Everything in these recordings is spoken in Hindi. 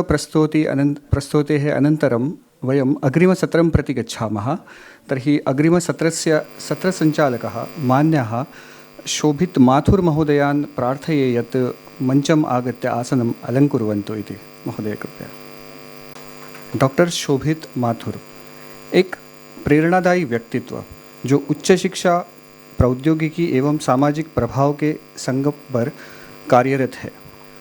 प्रस्तुतेः अनन्तरं वयम् अग्रिमसत्रं प्रति गच्छामः। तर्हि अग्रिमसत्रस्य सत्रसञ्चालकः मान्यः शोभित माथुर महोदयान् प्रार्थये यत् मञ्चम् आगत्य आसनम् अलङ्कुर्वन्तु इति। महोदय कृपया। डॉक्टर शोभित माथुर एक प्रेरणादायी व्यक्तित्व जो उच्च शिक्षा, प्रौद्योगिकी एवं सामाजिक प्रभाव के संगम पर कार्यरत है।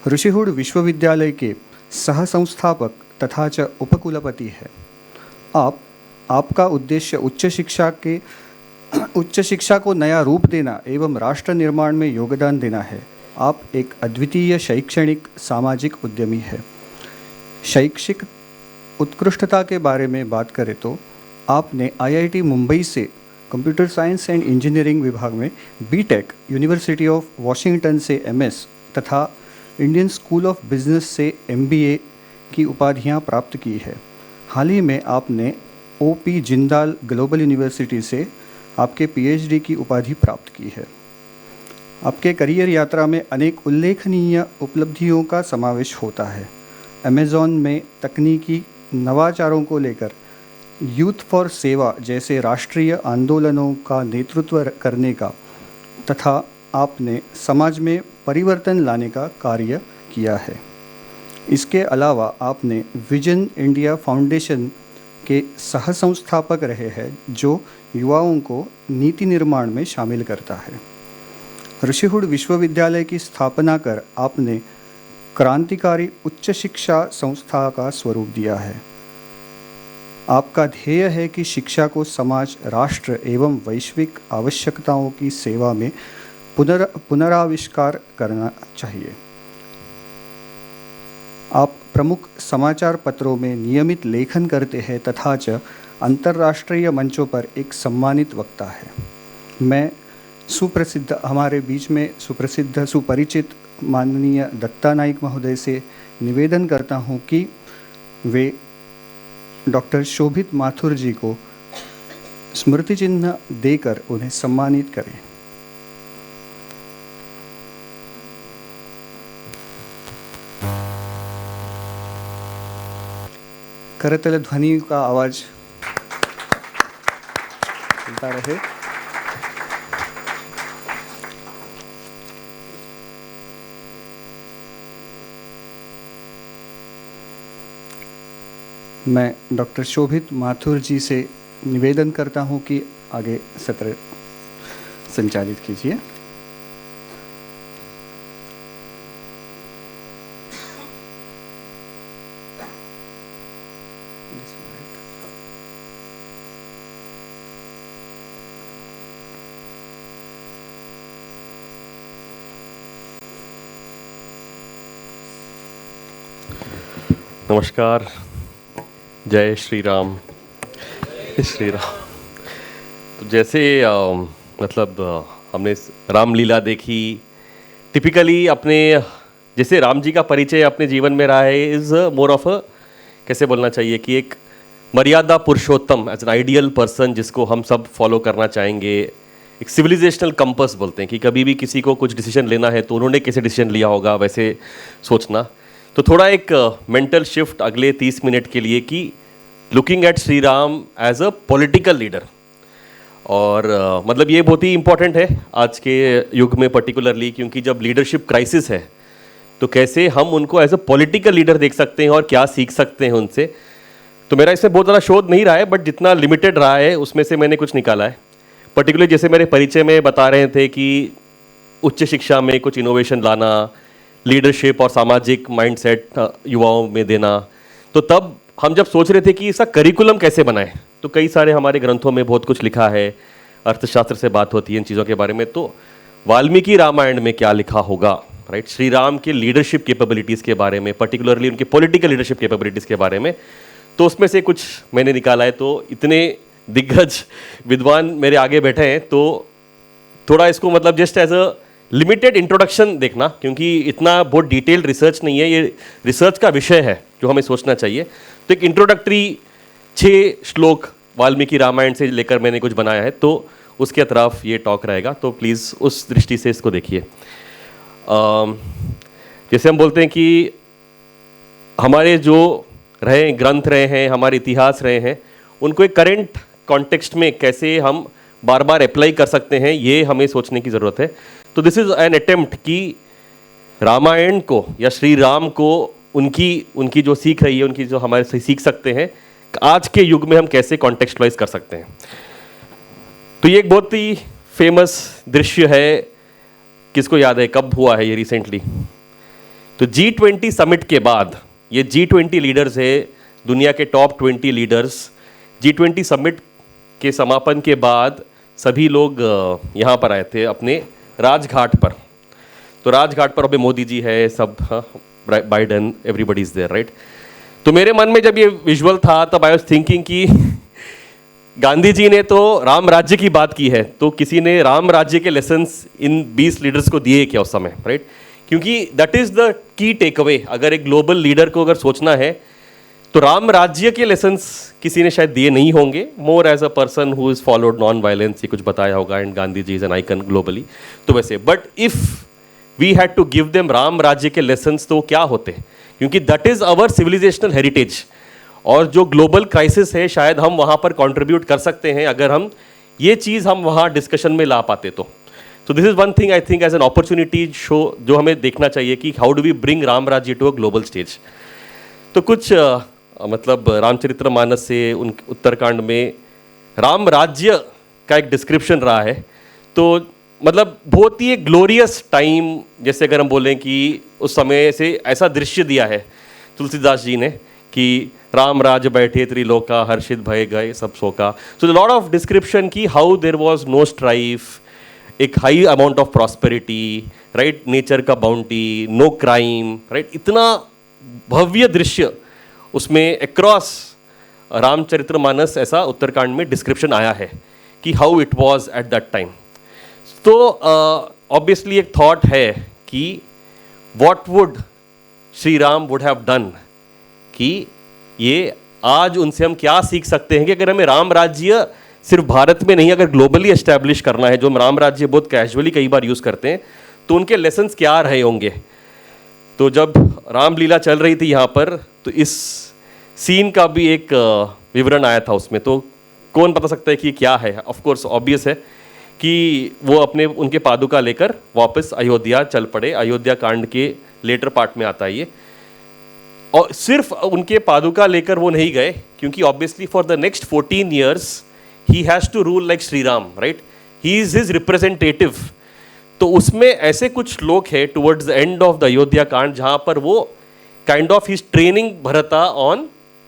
ऋषिहुड विश्वविद्यालय के सह संस्थापक तथा च उपकुलपति है। आपका उद्देश्य उच्च शिक्षा को नया रूप देना एवं राष्ट्र निर्माण में योगदान देना है। आप एक अद्वितीय शैक्षणिक सामाजिक उद्यमी है। शैक्षिक उत्कृष्टता के बारे में बात करें तो आपने IIT मुंबई से कंप्यूटर साइंस एंड इंजीनियरिंग विभाग में BTech, यूनिवर्सिटी ऑफ वॉशिंगटन से MS तथा इंडियन स्कूल ऑफ बिजनेस से MBA की उपाधियां प्राप्त की है। हाल ही में आपने OP जिंदाल ग्लोबल यूनिवर्सिटी से आपके PhD की उपाधि प्राप्त की है। आपके करियर यात्रा में अनेक उल्लेखनीय उपलब्धियों का समावेश होता है। अमेज़ॉन में तकनीकी नवाचारों को लेकर यूथ फॉर सेवा जैसे राष्ट्रीय आंदोलनों का नेतृत्व करने का तथा आपने समाज में परिवर्तन लाने का कार्य किया है। इसके अलावा आपने विजन इंडिया फाउंडेशन के सह संस्थापक रहे हैं जो युवाओं को नीति निर्माण में शामिल करता है। ऋषिहुड विश्वविद्यालय की स्थापना कर आपने क्रांतिकारी उच्च शिक्षा संस्था का स्वरूप दिया है। आपका ध्येय है कि शिक्षा को समाज, राष्ट्र एवं वैश्विक आवश्यकताओं की सेवा में पुनराविष्कार करना चाहिए। आप प्रमुख समाचार पत्रों में नियमित लेखन करते हैं तथा च अंतर्राष्ट्रीय मंचों पर एक सम्मानित वक्ता है। मैं हमारे बीच में सुपरिचित माननीय दत्ता नाइक महोदय से निवेदन करता हूं कि वे डॉक्टर शोभित माथुर जी को स्मृति चिन्ह देकर उन्हें सम्मानित करें। करतल ध्वनि का आवाज चलता रहे। मैं डॉक्टर शोभित माथुर जी से निवेदन करता हूं कि आगे सत्र संचालित कीजिए। नमस्कार। जय श्री राम। श्री राम। तो जैसे हमने रामलीला देखी, टिपिकली अपने जैसे राम जी का परिचय अपने जीवन में रहा है इज़ मोर ऑफ कैसे बोलना चाहिए कि एक मर्यादा पुरुषोत्तम एज एन आइडियल पर्सन जिसको हम सब फॉलो करना चाहेंगे। एक सिविलाइजेशनल कंपस बोलते हैं कि कभी भी किसी को कुछ डिसीजन लेना है तो उन्होंने कैसे डिसीजन लिया होगा वैसे सोचना। तो थोड़ा एक मेंटल शिफ्ट अगले 30 मिनट के लिए कि looking at Shri Ram as a political leader. और मतलब ये बहुत ही इम्पोर्टेंट है आज के युग में पर्टिकुलरली, क्योंकि जब लीडरशिप क्राइसिस है तो कैसे हम उनको एज अ पॉलिटिकल लीडर देख सकते हैं और क्या सीख सकते हैं उनसे। तो मेरा इसमें बहुत ज़्यादा शोध नहीं रहा है, बट जितना लिमिटेड रहा है उसमें से मैंने कुछ निकाला है। पर्टिकुलरली जैसे मेरे परिचय में बता रहे थे कि उच्च शिक्षा में कुछ इनोवेशन लाना, लीडरशिप और सामाजिक माइंडसेट युवाओं में देना। तो तब हम जब सोच रहे थे कि इसका करिकुलम कैसे बनाएं, तो कई सारे हमारे ग्रंथों में बहुत कुछ लिखा है, अर्थशास्त्र से बात होती है इन चीज़ों के बारे में। तो वाल्मीकि रामायण में क्या लिखा होगा, राइट, श्री राम के लीडरशिप कैपेबिलिटीज़ के बारे में, पर्टिकुलरली उनके पॉलिटिकल लीडरशिप कैपेबिलिटीज़ के बारे में, तो उसमें से कुछ मैंने निकाला है। तो इतने दिग्गज विद्वान मेरे आगे बैठे हैं तो थोड़ा इसको मतलब just as a limited introduction देखना, क्योंकि इतना बहुत डिटेल्ड रिसर्च नहीं है, ये रिसर्च का विषय है जो हमें सोचना चाहिए। तो एक इंट्रोडक्टरी 6 श्लोक वाल्मीकि रामायण से लेकर मैंने कुछ बनाया है, तो उसके तरफ ये टॉक रहेगा। तो प्लीज़ उस दृष्टि से इसको देखिए। जैसे हम बोलते हैं कि हमारे जो रहे ग्रंथ रहे हैं, हमारे इतिहास रहे हैं, उनको एक करेंट कॉन्टेक्स्ट में कैसे हम बार बार अप्लाई कर सकते हैं, ये हमें सोचने की ज़रूरत है. तो दिस इज़ एन अटेम्प्ट कि रामायण को या श्री राम को उनकी जो सीख रही है, उनकी जो हमारे से सीख सकते हैं, आज के युग में हम कैसे कॉन्टेक्स्टलाइज कर सकते हैं. तो ये एक बहुत ही फेमस दृश्य है. किसको याद है कब हुआ है ये रिसेंटली? तो G20 समिट के बाद, ये G20 लीडर्स है, दुनिया के टॉप 20 लीडर्स, G20 समिट के समापन के बाद सभी लोग यहाँ पर आए थे अपने राजघाट पर. तो राजघाट पर अभी मोदी जी है, सब, Biden, everybody is there, right. तो मेरे मन में जब ये विजुअल था तब आई वाज थिंकिंग कि गांधी जी ने तो राम राज्य की बात की है, तो किसी ने राम राज्य के लेसन्स इन 20 लीडर्स को दिए क्या उस समय, राइट. क्योंकि that is the key takeaway. अगर एक ग्लोबल लीडर को अगर सोचना है तो राम राज्य के लेसन्स किसी ने शायद दिए नहीं होंगे. More as a person who is followed non violence, ये कुछ बताया होगा, and Gandhi ji is an icon globally. तो वैसे, but if we had to give them Ram Rajya के लेसन्स तो क्या होते, क्योंकि that is our civilizational heritage. और जो ग्लोबल क्राइसिस है, शायद हम वहाँ पर कंट्रीब्यूट कर सकते हैं अगर हम ये चीज़ हम वहाँ डिस्कशन में ला पाते तो. So this is one thing I think as an opportunity show जो हमें देखना चाहिए कि how do we bring Ram राज्य to a global stage. तो कुछ मतलब रामचरितमानस से उन उत्तरकांड में राम राज्य का एक डिस्क्रिप्शन रहा है. तो मतलब बहुत ही एक ग्लोरियस टाइम, जैसे अगर हम बोलें कि उस समय से ऐसा दृश्य दिया है तुलसीदास जी ने कि राम राज बैठे त्रिलोका, हर्षित भय गए सब शोका. सो लॉट ऑफ डिस्क्रिप्शन की how there was no strife, एक high amount of prosperity, right, nature का बाउंटी, नो क्राइम, राइट. इतना भव्य दृश्य उसमें अक्रॉस रामचरितमानस ऐसा उत्तरकांड में डिस्क्रिप्शन आया है कि how it was at that time. तो ऑब्वियसली एक थॉट है कि what would Shri Ram would have done, कि ये आज उनसे हम क्या सीख सकते हैं कि अगर हमें राम राज्य सिर्फ भारत में नहीं, अगर ग्लोबली एस्टैब्लिश करना है, जो हम राम राज्य बहुत कैजुअली कई बार यूज़ करते हैं, तो उनके लेसन्स क्या रहे होंगे. तो जब रामलीला चल रही थी यहाँ पर, तो इस सीन का भी एक विवरण आया था उसमें. तो कौन बता सकता है कि क्या है? ऑफ कोर्स ऑब्वियस है कि वो अपने उनके पादुका लेकर वापस अयोध्या चल पड़े. अयोध्या कांड के लेटर पार्ट में आता है ये. और सिर्फ उनके पादुका लेकर वो नहीं गए, क्योंकि obviously for the next 14 years he has to rule like Sri Ram, right? He is his representative. तो उसमें ऐसे कुछ लोग हैं towards the end of the Ayodhya कांड जहाँ पर वो kind of his training भरता on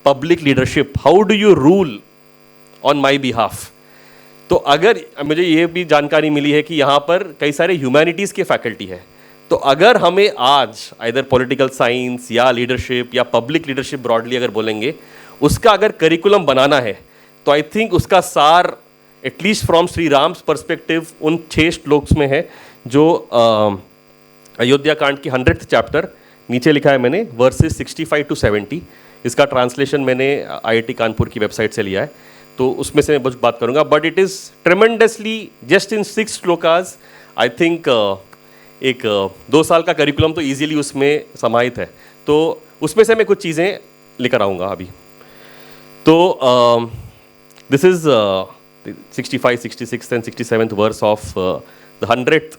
public leadership. How do you rule on my behalf? तो अगर मुझे ये भी जानकारी मिली है कि यहाँ पर कई सारे ह्यूमैनिटीज़ के फैकल्टी है. तो अगर हमें आज आइदर पॉलिटिकल साइंस या लीडरशिप या पब्लिक लीडरशिप ब्रॉडली अगर बोलेंगे, उसका अगर करिकुलम बनाना है, तो आई थिंक उसका सार at least from Shri Ram's perspective उन 6 श्लोक्स में है जो अयोध्या कांड की 100th चैप्टर, नीचे लिखा है मैंने वर्सेस 65 to 70. इसका ट्रांसलेशन मैंने IIT कानपुर की वेबसाइट से लिया है, तो उसमें से मैं कुछ बात करूंगा. But it is tremendously just in 6 shlokas. I think एक 2 साल का करिकुलम तो ईजिली उसमें समाहित है. तो उसमें से मैं कुछ चीज़ें लेकर आऊँगा अभी. तो this is 65, 66 and 67th verse of the 100th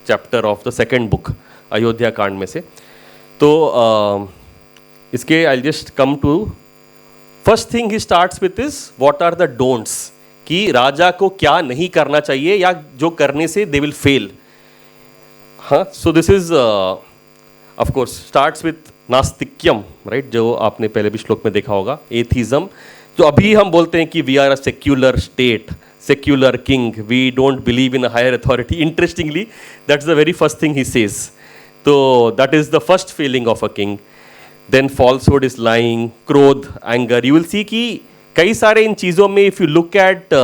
chapter of the second book Ayodhya Kand में से. तो इसके I just come to first thing he starts with is what are the don'ts, कि राजा को क्या नहीं करना चाहिए या जो करने से दे विल फेल. हाँ, so this is of course starts with नास्तिक्यम, राइट, जो आपने पहले भी श्लोक में देखा होगा, एथिज्म. तो अभी हम बोलते हैं कि we are a secular state, secular king, we don't believe in a higher authority. Interestingly that's the very first thing he says. तो that is the first feeling of a king. Then falsehood is lying, क्रोध, एंगर. यू विल सी कि कई सारे इन चीज़ों में इफ़ यू लुक एट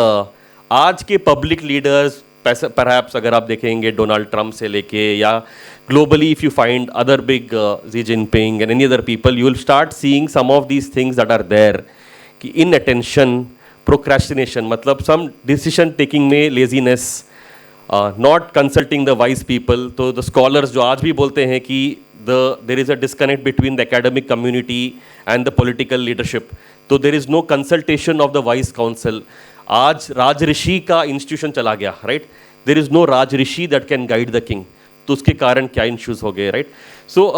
आज के पब्लिक लीडर्स, परहैप्स अगर आप देखेंगे डोनाल्ड ट्रंप से लेके या globally if you find other big Xi Jinping and any other people, you will start seeing some of these things that are there, कि inattention, procrastination, मतलब some decision taking में laziness, not consulting the wise people. तो द स्कॉलर्स जो आज भी बोलते हैं कि there is a disconnect between the academic community and the political leadership. तो there is no consultation of the wise council. आज राजऋषि का इंस्टीट्यूशन चला गया, राइट. देर इज नो राजऋषि that can guide the king. तो उसके कारण क्या इश्यूज हो गए, right. So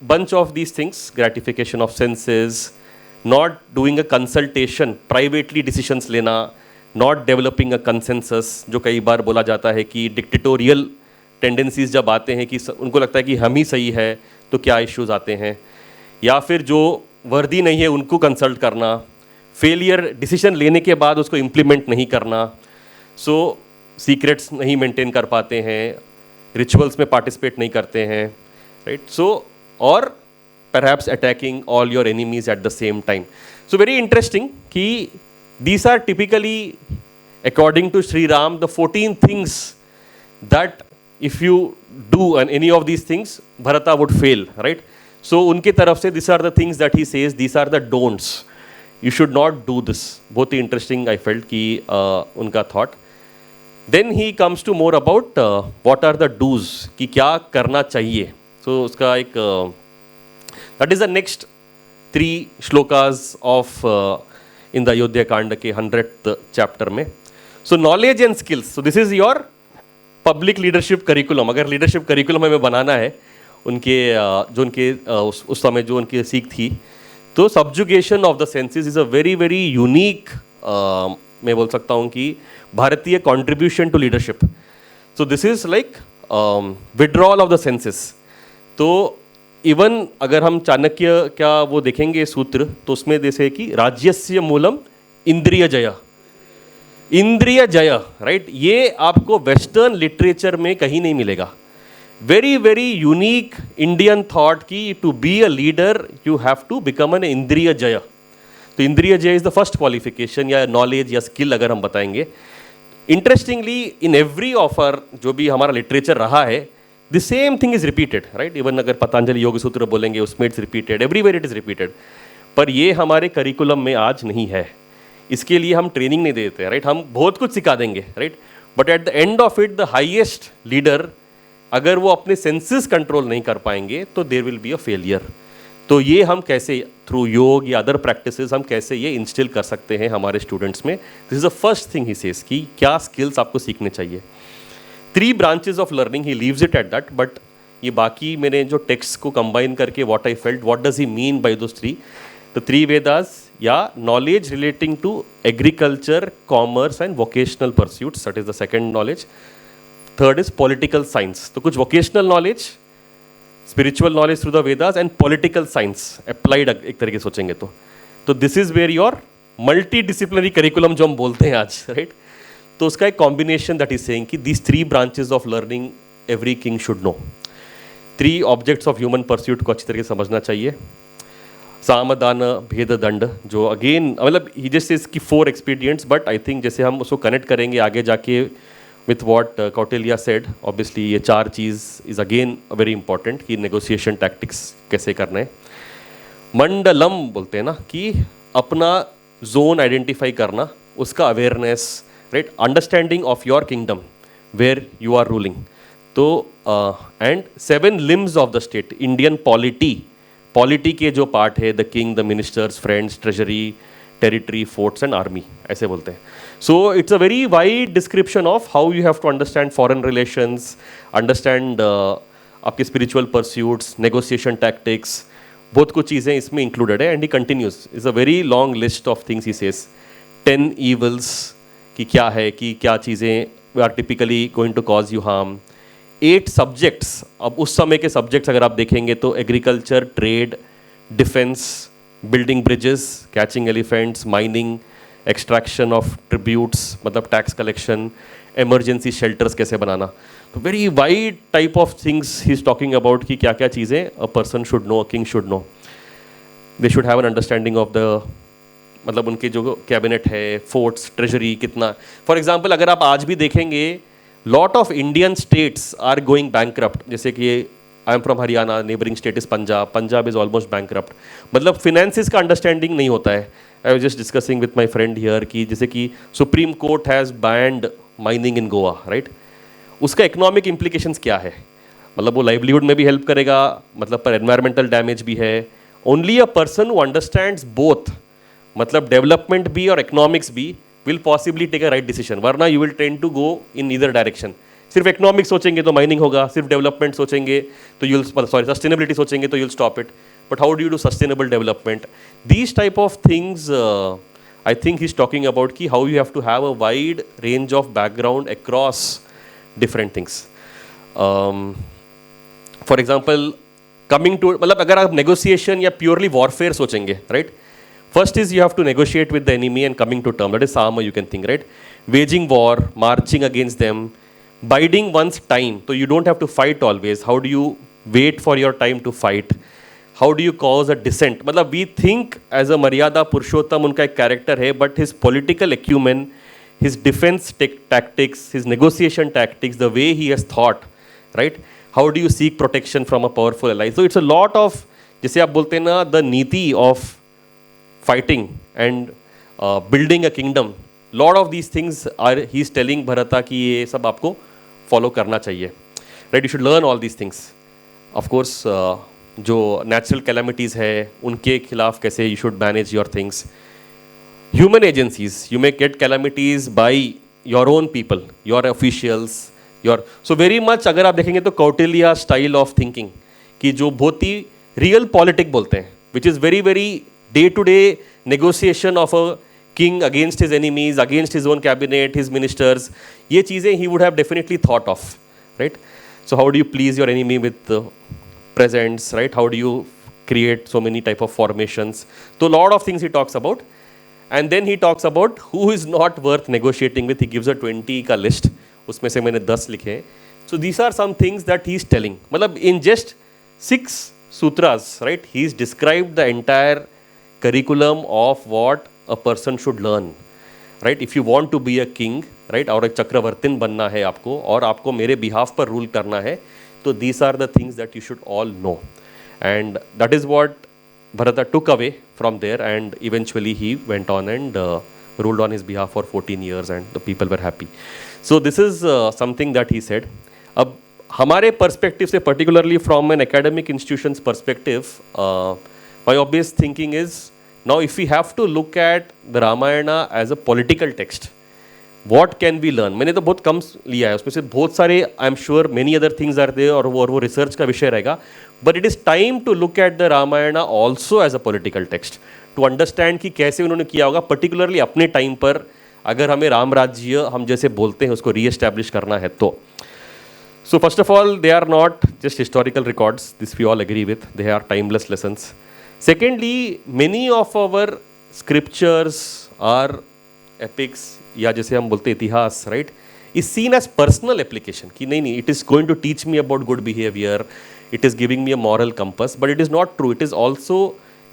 bunch of these things, gratification of senses, not doing a consultation, privately decisions लेना, not developing a consensus. जो कई बार बोला जाता है कि dictatorial tendencies जब आते हैं कि उनको लगता है कि हम ही सही है, तो क्या issues आते हैं. या फिर जो वर्दी नहीं है उनको कंसल्ट करना, फेलियर डिसीजन लेने के बाद उसको इम्प्लीमेंट नहीं करना, सो सीक्रेट्स नहीं मेंटेन कर पाते हैं, रिचुअल्स में पार्टिसिपेट नहीं करते हैं, right. So or perhaps attacking all your enemies at the same time. So very interesting कि these are typically, according to Sri Ram, the 14 things that if you do and any of these things, Bharata would fail, right? So उनके तरफ से these are the things that he says, these are the don'ts. You should not do this. बहुत ही interesting I felt कि उनका thought. Then he comes to more about what are the do's, कि क्या करना चाहिए. So उसका एक that is the next 3 shlokas of in the Ayodhya कांड के 100th chapter में. So knowledge and skills. So this is your public leadership curriculum. अगर leadership curriculum हमें बनाना है उनके जो उनके उस समय जो उनकी सीख थी, तो subjugation of the senses is a very very unique मैं बोल सकता हूँ कि भारतीय contribution to leadership. So this is like withdrawal of the senses. तो इवन अगर हम चाणक्य क्या वो देखेंगे सूत्र, तो उसमें जैसे कि राज्यस्य मूलम इंद्रिय जय, इंद्रिय जय, राइट. ये आपको वेस्टर्न लिटरेचर में कहीं नहीं मिलेगा. Very very unique Indian thought की to be a leader you have to become an इंद्रिय जय. तो इंद्रिय जय इज द फर्स्ट क्वालिफिकेशन या नॉलेज या स्किल अगर हम बताएंगे. इंटरेस्टिंगली इन एवरी ऑफर जो भी हमारा लिटरेचर रहा है, the same thing is repeated, right. even अगर पतंजलि योग सूत्र बोलेंगे उसमें it's repeated, everywhere it is repeated. पर ये हमारे करिकुलम में आज नहीं है. इसके लिए हम ट्रेनिंग नहीं देते, राइट. हम बहुत कुछ सिखा देंगे, right. But at the end of it the highest leader अगर वो अपने सेंसेस कंट्रोल नहीं कर पाएंगे तो there will be a failure. तो ये हम कैसे थ्रू योग या अदर प्रैक्टिसेस हम कैसे ये इंस्टिल कर सकते हैं हमारे स्टूडेंट्स में. This is the first thing he says कि क्या स्किल्स आपको सीखने चाहिए. 3 branches of learning, he leaves it at that, but ये बाकी मैंने जो टेक्स्ट को कंबाइन करके what I felt, what does he mean by those 3? The 3 Vedas, या knowledge relating to agriculture, commerce and vocational pursuits, that is the second knowledge. Third is political science. तो कुछ vocational knowledge, spiritual knowledge through the Vedas and political science applied एक तरीके से सोचेंगे तो this is where your multidisciplinary curriculum जो हम बोलते हैं आज, right? तो उसका एक कॉम्बिनेशन दैट इज सेइंग कि these 3 branches of learning every king should no. 3 objects of human pursuit को अच्छी तरीके से समझना चाहिए. साम दान भेद दंड, जो अगेन मतलब ही जस्ट इज की 4 एक्सपीडियंट्स, बट आई थिंक जैसे हम उसको कनेक्ट करेंगे आगे जाके with what Kautilya said, obviously ये 4 चीज़ इज अगेन वेरी इंपॉर्टेंट कि नेगोशिएशन टैक्टिक्स कैसे करना है. मंडलम बोलते हैं ना कि अपना जोन आइडेंटिफाई करना, उसका awareness, right. Understanding of your kingdom where you are ruling. तो and 7 limbs of the state. Indian polity के जो पार्ट है, the king, the ministers, friends, treasury, territory, forts and army, ऐसे बोलते हैं. So it's a very wide description of how you have to understand foreign relations, understand आपके स्पिरिचुअल परस्यूट्स, नेगोशिएशन टैक्टिक्स, बहुत कुछ चीज़ें इसमें इंक्लूडेड है. And he continues, is a very long list of things he says. 10 evils कि क्या है, कि क्या चीज़ें are typically going to cause you harm. 8 subjects. अब उस समय के सब्जेक्ट्स अगर आप देखेंगे तो agriculture, trade, defence, building bridges, catching elephants, mining, extraction of tributes मतलब टैक्स कलेक्शन, एमरजेंसी शेल्टर्स कैसे बनाना. तो very wide type of things he is talking about कि क्या क्या चीज़ें a person should no, a king should know. They should have an understanding of the मतलब उनके जो कैबिनेट है, फोर्ट्स, ट्रेजरी कितना. फॉर एग्जाम्पल अगर आप आज भी देखेंगे, lot of Indian states are going bankrupt. जैसे कि I am from Haryana, neighbouring state is Punjab, Punjab is almost bankrupt. मतलब फिनेंसिस का अंडरस्टैंडिंग नहीं होता है. I was just discussing with my friend here कि जैसे कि Supreme Court has banned mining in Goa, right. उसका इकोनॉमिक इम्प्लीकेशंस क्या है, मतलब वो लाइवलीहुड में भी हेल्प करेगा, मतलब पर एनवायरमेंटल डैमेज भी है. Only a person who understands both, मतलब डेवलपमेंट भी और इकोनॉमिक्स भी, will possibly take a right decision. वरना you will trend to go in either direction. सिर्फ इकोनॉमिक्स सोचेंगे तो माइनिंग होगा, सिर्फ डेवलपमेंट सोचेंगे तो यूल सॉरी सस्टेनेबिलिटी सोचेंगे तो you'll stop it. But how do you do sustainable development? These type of things I think he's talking about कि how you have to have a wide range of background across different things. For example, coming to मतलब अगर आप negotiation या purely warfare सोचेंगे, right? First is you have to negotiate with the enemy and coming to term. That is Sama, you can think, right? Waging war, marching against them, biding one's time. So you don't have to fight always. How do you wait for your time to fight? How do you cause a dissent? मतलब we think as a मर्यादा पुरुषोत्तम उनका एक कैरेक्टर है, but his political acumen, his defense tactics, his negotiation tactics, the way he has thought, right? How do you seek protection from a powerful ally? So it's a lot of, जैसे आप बोलते हैं ना, the नीति of fighting and building a kingdom. Lot of these things are he is telling भरता कि ये सब आपको follow करना चाहिए, right? You should learn all these things. Of course, जो नेचुरल कैलेमिटीज़ है उनके खिलाफ कैसे you should manage your things. Human agencies, you may gate calamities by your own people, your officials, your so very much. अगर आप देखेंगे तो कौटिल्य स्टाइल ऑफ थिंकिंग कि जो बहुत ही रियल पॉलिटिक बोलते हैं, which is very very day to day negotiation of a king against his enemies, against his own cabinet, his ministers. ये चीज़ें he would have definitely thought of, right? So how do you please your enemy with presents, right? How do you create so many type of formations? So lot of things he talks about, and then he talks about who is not worth negotiating with. He gives a 20 का list, उसमें से मैंने 10 लिखे हैं. So these are some things that he is telling. मतलब in just 6 sutras, right? He's described the entire curriculum of what a person should learn, right? If you want to be a king, right? और एक चक्रवर्तिन बनना है आपको, और आपको मेरे बिहाफ पर रूल करना है, so these are the things that you should all know, and that is what Bharata took away from there, and eventually he went on and ruled on his behalf for 14 years and the people were happy. So this is something that he said. अब हमारे perspective से, particularly from an academic institution's perspective, my obvious thinking is, now if we have to look at the Ramayana as a political text, what can we learn. मैंने तो बहुत कम लिया है, उसमें से बहुत सारे I am sure many other things are there, और वो रिसर्च का विषय रहेगा. But it is time to look at the Ramayana also as a political text, to understand कि कैसे उन्होंने किया होगा, पर्टिकुलरली अपने टाइम पर अगर हमें राम राज्य हम जैसे बोलते हैं उसको रीएस्टैब्लिश करना है तो. So first of all, they are not just historical records, this we all agree with, they are timeless lessons. Secondly, many of our scriptures are epics, या जैसे हम बोलते इतिहास, right, is seen as personal application कि नहीं, it is going to teach me about good behaviour, it is giving me a moral compass, but it is not true. It is also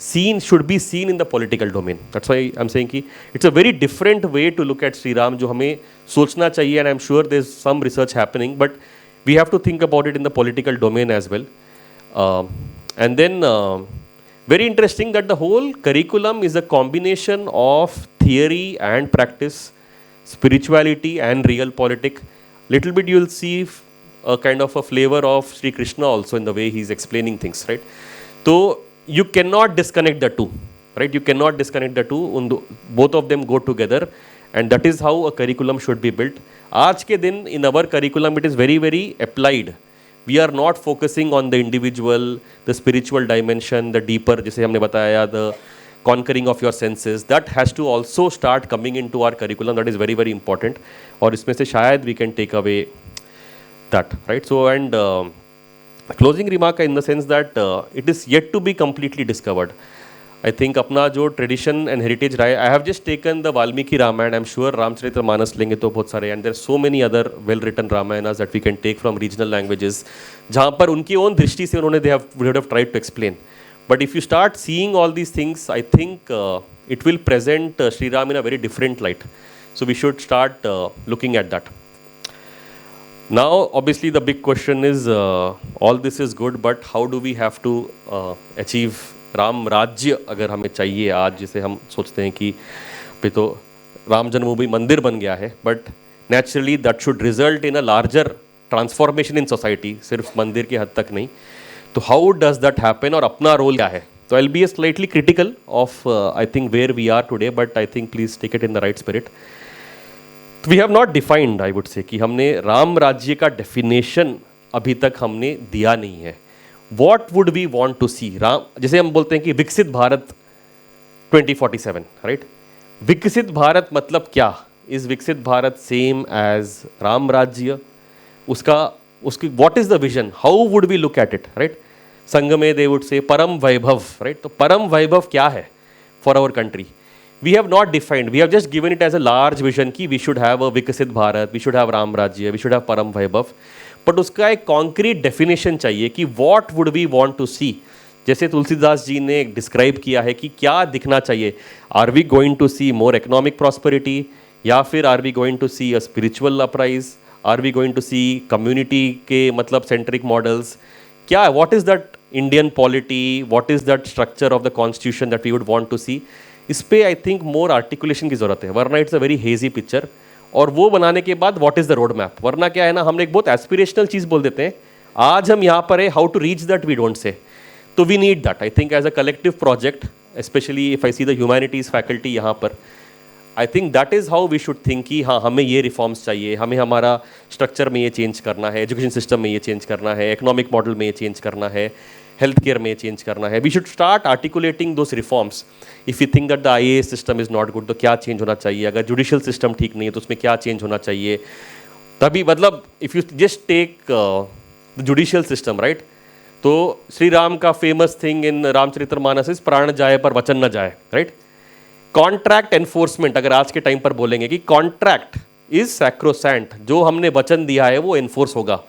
seen, should be seen in the political domain. That's why I am saying कि it's a very different way to look at Shri Ram, जो हमें सोचना चाहिए. And I am sure there is some research happening, but we have to think about it in the political domain as well. And then very interesting that the whole curriculum is a combination of theory and practice, spirituality and real politics. Little bit you'll see a kind of a flavor of Sri Krishna also in the way he's explaining things, right? So you cannot disconnect the two, right? You cannot disconnect the two. Both of them go together, and that is how a curriculum should be built. आज के दिन in our curriculum it is very very applied. We are not focusing on the individual, the spiritual dimension, the deeper, जैसे हमने बताया, the conquering of your senses. That has to also start coming into our curriculum. That is very very important. और इसमें से शायद we can take away that, right? So and closing remark in the sense that it is yet to be completely discovered. I think अपना जो ट्रेडिशन एंड हेरिटेज रहा है, I have just taken the Valmiki Ramayana. I am sure Ramcharitmanas लेंगे तो बहुत सारे, and there so many other well written Ramayanas that we can take from regional languages, जहाँ पर उनकी ओन दृष्टि से उन्होंने they have tried to explain. But if you start seeing all these things, I think it will present Shri Ram in a very different light. So we should start looking at that. Now, obviously, the big question is, all this is good, but how do we have to achieve Ram राज्य अगर हमें चाहिए आज, जिसे हम सोचते हैं कि पे तो राम जन्मभूमि मंदिर बन गया है, but naturally that should result in a larger transformation in society, सिर्फ मंदिर के हद तक नहीं. तो हाउ डज दैट हैपन और अपना रोल क्या है? तो I will be slightly critical of I think where we are today, but I think please take it in the right spirit. We have not defined, I would say, कि हमने राम राज्य का डेफिनेशन अभी तक हमने दिया नहीं है. What would we want to see Ram, जैसे हम बोलते हैं कि विकसित भारत 2047, राइट? विकसित भारत मतलब क्या? इज विकसित भारत सेम एज राम राज्य? उसकी what is the vision? How would we look at it, right? Sangh में दे वुड से परम वैभव, राइट? तो परम वैभव क्या है for our country? We have not defined, we have just given it as a large vision that we should have a विकसित Bharat, we should have Ram Rajya, we should have परम वैभव. बट उसका एक कॉन्क्रीट डेफिनेशन चाहिए कि what would we want to see. जैसे तुलसीदास जी ने डिस्क्राइब किया है कि क्या दिखना चाहिए. Are we going to see more economic prosperity, या फिर are we going to see a spiritual uprise, are we going to see community के मतलब सेंट्रिक मॉडल्स? क्या, what is that Indian polity, what is that structure of the constitution that we would want to see? इस पे आई थिंक मोर आर्टिकुलेशन की जरूरत है, वरना it's a very hazy picture. और वो बनाने के बाद what is the road map? वरना क्या है ना, हमने एक बहुत एस्पिरेशनल चीज बोल देते हैं, आज हम यहाँ पर है, how to reach that we don't say. तो we need that, I think, as a collective project, especially if I see the humanities faculty यहाँ पर. I think that is how we should think कि हाँ, हमें ये रिफॉर्म्स चाहिए, हमें हमारा स्ट्रक्चर में ये चेंज करना है, एजुकेशन सिस्टम में ये चेंज करना है, इकोनॉमिक मॉडल में ये चेंज करना है, हेल्थ केयर में चेंज करना है. We should start articulating those reforms. If you think that the IAS system is not good, तो क्या चेंज होना चाहिए? अगर जुडिशियल सिस्टम ठीक नहीं है तो उसमें क्या चेंज होना चाहिए? तभी मतलब if you just take the judicial system, right? तो श्री राम का famous thing in Ramcharitmanas is प्राण जाए पर वचन न जाए, राइट? कॉन्ट्रैक्ट एनफोर्समेंट, अगर आज के टाइम पर बोलेंगे कि कॉन्ट्रैक्ट इज सैक्रोसैंट, जो हमने वचन दिया है वो एनफोर्स होगा.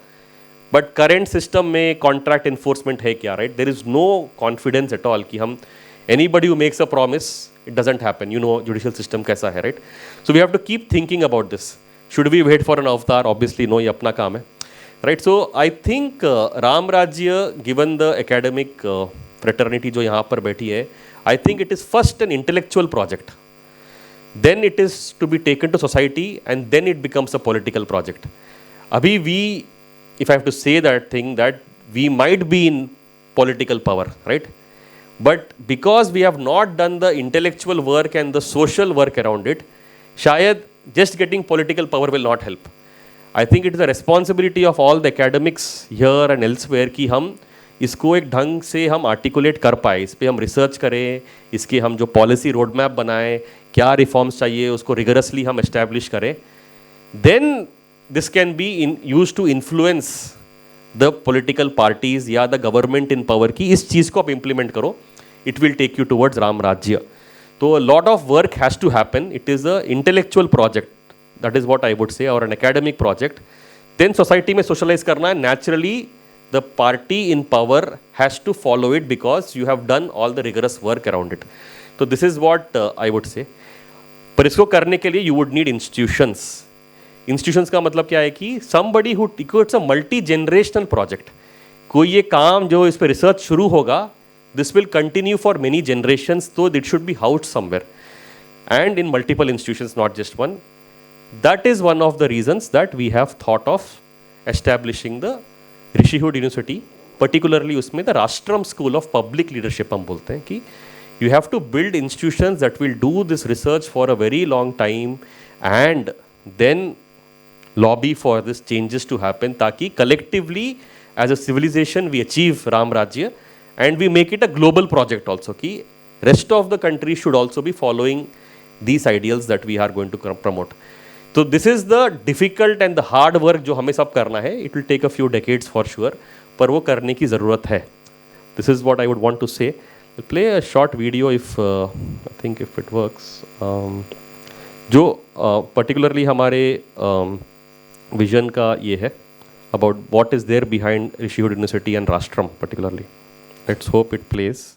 बट करेंट सिस्टम में कॉन्ट्रैक्ट एनफोर्समेंट है क्या, right? There is no confidence at all कि हम, anybody who makes a promise, it doesn't happen. You know judicial system कैसा है, right? So we have to keep thinking about this. Should we wait for an avatar? Obviously no, ये अपना काम है, right? So I think Ram Rajya, given the academic fraternity जो यहाँ पर बैठी है, आई think it is first an intellectual project, then it is to be taken to society, and then it becomes a political project. Abhi we, if I have to say that thing, that we might be in political power, right? But because we have not done the intellectual work and the social work around it, shayad just getting political power will not help. I think it is a responsibility of all the academics here and elsewhere कि हम इसको एक ढंग से हम आर्टिकुलेट कर पाए, इस पर हम रिसर्च करें, इसके हम जो पॉलिसी रोड मैप बनाएं, क्या रिफॉर्म्स चाहिए उसको रिगरसली हम एस्टैब्लिश करें. Then this can be use to influence the political parties या द गवर्नमेंट इन पावर की इस चीज़ को आप इम्प्लीमेंट करो. It will take you towards Ram Rajya. तो lot of work has to happen. It is a intellectual project, that is what I would say, और an academic project. Then society में सोशलाइज करना है. Naturally the party in power has to follow it because you have done all the rigorous work around it. So this is what I would say. पर इसको करने के लिए you would need institutions. Institutions का मतलब क्या है कि somebody who, it's a multi-generational project. कोई ये काम जो इस पर रिसर्च शुरू होगा, this will continue for many generations, so it should be housed somewhere. And in multiple institutions, not just one. That is one of the reasons that we have thought of establishing the Rishihood university, particularly उसमें the Rashtram school of public leadership. हम बोलते हैं कि you have to build institutions that will do this research for a very long time and then lobby for this changes to happen, ताकि collectively as a civilization we achieve Ram Rajya and we make it a global project also, कि rest of the country should also be following these ideals that we are going to promote. तो this is the difficult and the hard work जो हमें सब करना है. It will take a few decades for sure, पर वो करने की ज़रूरत है. This is what I would want to say. Play a short video if I think if it works, जो पर्टिकुलरली हमारे विजन का ये है about what is there behind Rishihood university and Rashtram particularly. Let's hope it pledge.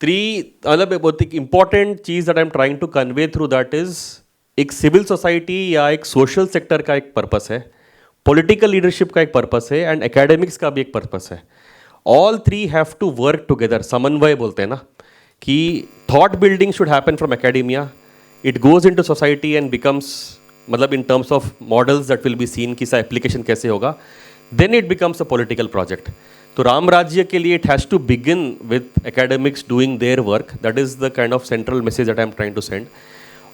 मतलब बहुत एक इम्पॉर्टेंट चीज़ that I am trying to convey through that is एक सिविल सोसाइटी या एक सोशल सेक्टर का एक पर्पस है, पॉलिटिकल लीडरशिप का एक पर्पस है एंड एकेडमिक्स का भी एक पर्पस है. All three have to work together. समन्वय बोलते हैं ना कि thought building should happen from academia, it goes into society and becomes मतलब in terms of models that will be seen कि इसका एप्लीकेशन कैसे होगा, then it becomes a political project. तो राम राज्य के लिए it has to begin with academics doing their work. That is the kind of central message that I am trying to send.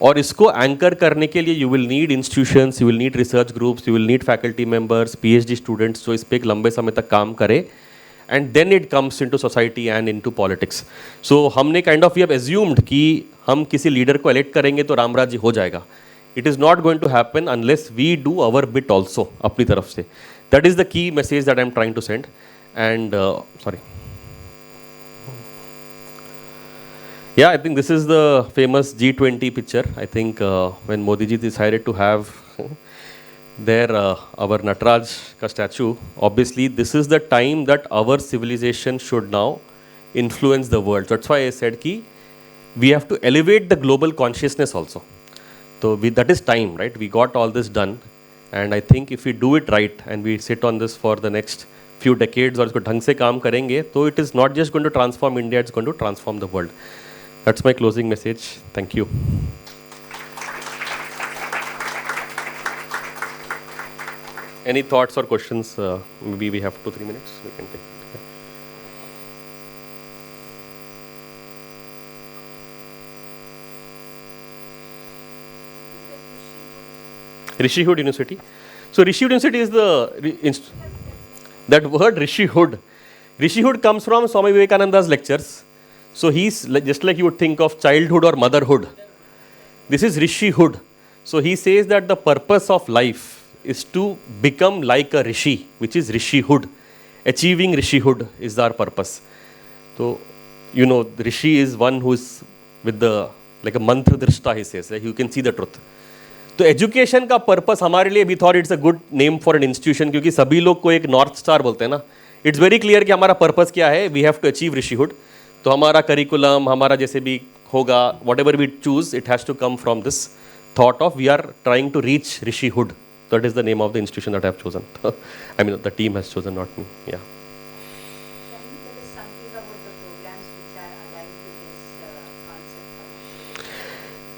और इसको एंकर करने के लिए you will need institutions, you will need research groups, you will need faculty members, PhD students जो इस पर एक लंबे समय तक काम करे, and then it comes into society and into politics. So हमने kind of we have assumed कि हम किसी लीडर को इलेक्ट करेंगे तो राम राज्य हो जाएगा. It is not going to happen unless we do our bit also अपनी तरफ से. That is the key message that I am trying to send. And sorry, yeah, I think this is the famous G20 picture. I think when Modi ji decided to have there our Nataraj ka statue, obviously this is the time that our civilization should now influence the world. So that's why I said ki we have to elevate the global consciousness also. So that is time, right? We got all this done, and I think if we do it right and we sit on this for the next few decades और इसको ढंग से काम करेंगे तो it is not just going to transform India, it's going to transform the world. That's my closing message. Thank you. Any thoughts or questions? Maybe we have 2-3 minutes. We can take. Rishihood University. So Rishihood University is the that word Rishihood. Rishihood comes from Swami Vivekananda's lectures. So he's just like you would think of childhood or motherhood. This is Rishihood. So he says that the purpose of life is to become like a Rishi, which is Rishihood. Achieving Rishihood is our purpose. So, you know, the Rishi is one who is with the, like a mantra drishta, he says, like you can see the truth. तो एजुकेशन का पर्पस हमारे लिए भी thought it's a good name for an institution, क्योंकि सभी लोग को एक नॉर्थ स्टार बोलते हैं ना. इट्स वेरी क्लियर कि हमारा पर्पस क्या है. We have to achieve Rishihood. तो हमारा करिकुलम, हमारा जैसे भी होगा, whatever we choose, it has to come from this thought of we are trying to reach Rishihood. That is the name of the institution that I have chosen. I mean the team has chosen, not me. या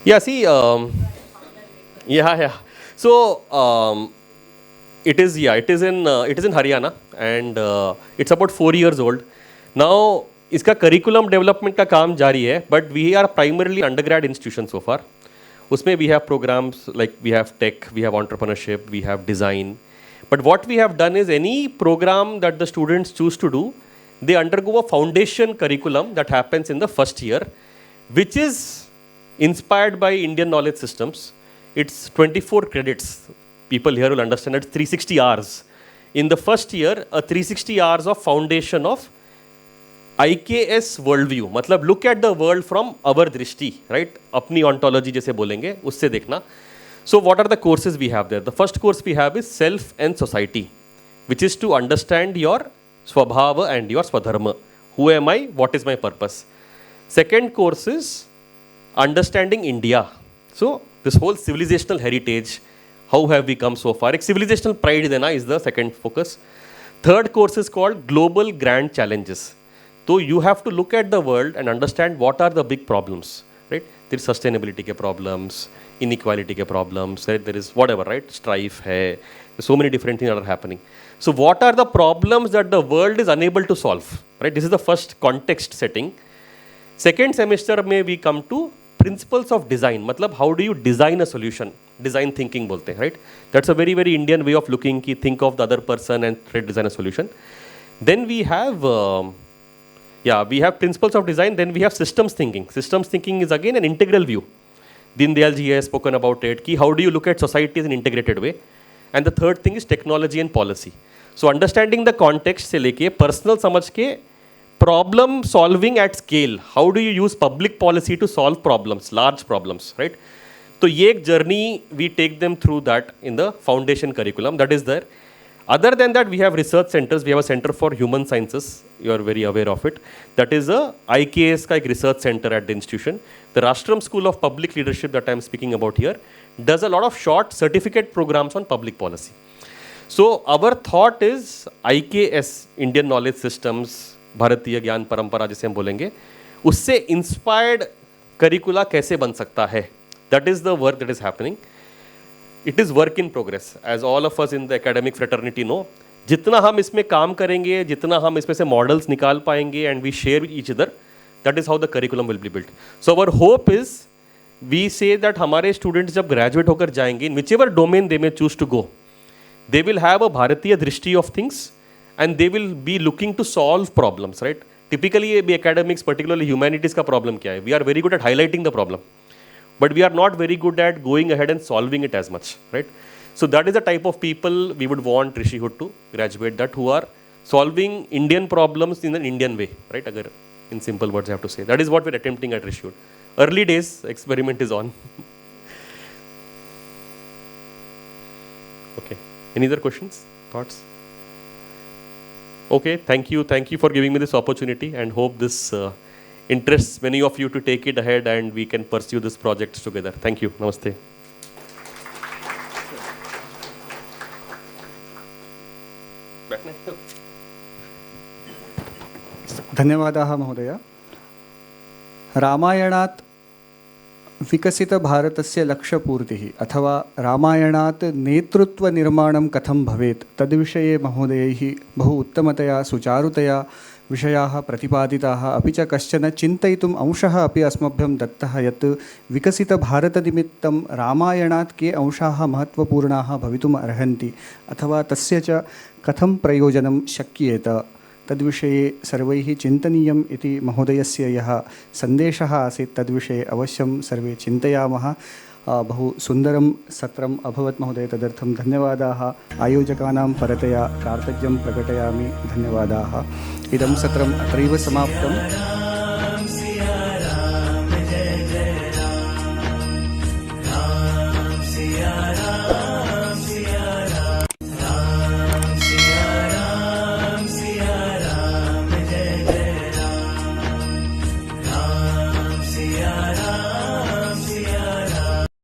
Yeah, see, yeah. So it is in Haryana, and it's about 4 years old. Now, इसका curriculum development का काम जारी है, but we are primarily undergrad institution so far. उसमें we have programs like we have tech, we have entrepreneurship, we have design. But what we have done is any program that the students choose to do, they undergo a foundation curriculum that happens in the first year, which is inspired by Indian knowledge systems. It's 24 credits. People here will understand it's 360 hours. In the first year, a 360 hours of foundation of IKS worldview. मतलब look at the world from our drishti, right? अपनी ontology जैसे बोलेंगे, उससे देखना. So what are the courses we have there? The first course we have is Self and Society, which is to understand your swabhava and your swadharma. Who am I? What is my purpose? Second course is Understanding India. So this whole civilizational heritage, how have we come so far? एक civilizational pride देना is the second focus. Third course is called Global Grand Challenges. So you have to look at the world and understand what are the big problems, right? There is sustainability के problems, inequality के problems, right? There is whatever, right? Strife है. There's so many different things that are happening. So what are the problems that the world is unable to solve, right? This is the first context setting. Second semester में we come to principles of design. मतलब how do you design a solution? Design thinking बोलते हैं, right? That's a very very Indian way of looking कि think of the other person and try to design a solution. Then we have we have principles of design. Then we have systems thinking. Systems thinking is again an integral view. Deen Dayal ji has spoken about it कि how do you look at society in an integrated way. And the third thing is technology and policy. So understanding the context से लेके personal समझ के problem solving at scale. How do you use public policy to solve problems, large problems, right? तो ये एक journey we take them through that in the foundation curriculum that is there. Other than that, we have research centers. We have a center for human sciences. You are very aware of it. That is a IKS का एक research center at the institution. The Rashtraam School of Public Leadership that I am speaking about here does a lot of short certificate programs on public policy. So our thought is IKS, Indian Knowledge Systems, भारतीय ज्ञान परंपरा जिसे हम बोलेंगे, उससे इंस्पायर्ड करिकुला कैसे बन सकता है. That is the work that is happening. It is work in progress, as all of us in the academic fraternity know. जितना हम इसमें काम करेंगे, जितना हम इसमें से मॉडल्स निकाल पाएंगे and we share with each other, that is how the curriculum will be built. So our hope is, we say that हमारे स्टूडेंट्स जब ग्रेजुएट होकर जाएंगे, in whichever domain they may choose to go, they will have a भारतीय दृष्टि of things and they will be looking to solve problems, right? Typically ये भी academics, particularly humanities का problem क्या है? We are very good at highlighting the problem, but we are not very good at going ahead and solving it as much, right? So that is the type of people we would want Rishi Hood to graduate, that who are solving Indian problems in an Indian way, right? Agar in simple words I have to say. That is what we're attempting at Rishi Hood. Early days, experiment is on. Okay. Any other questions, thoughts? Okay, thank you for giving me this opportunity, and hope this interests many of you to take it ahead and we can pursue this project together. Thank you. Namaste. धन्यवादाः महोदय. रामायणात् विकसितभारतस्य लक्ष्यपूर्तिः अथवा रामायणात् नेतृत्वनिर्माणं कथं भवेत् तद्विषये महोदयैः बहु उत्तमतया सुचारुतया विषयाः प्रतिपादिताः. अपि च कश्चन चिन्तयितुम् अंशः अपि अस्मभ्यं दत्तः यत् विकसितभारतनिमित्तं रामायणात् के अंशाः महत्त्वपूर्णाः भवितुम् अर्हन्ति अथवा तस्य च कथं प्रयोजनं शक्येत तद्विषये सर्वैः चिन्तनीयम् इति महोदयस्य यः सन्देशः आसीत् तद्विषये अवश्यं सर्वे चिन्तयामः. बहु सुन्दरं सत्रम् अभवत् महोदय. तदर्थं धन्यवादाः. आयोजकानां परतया कार्तज्ञं प्रकटयामि. धन्यवादाः. इदं सत्रम् अत्रैव समाप्तम्.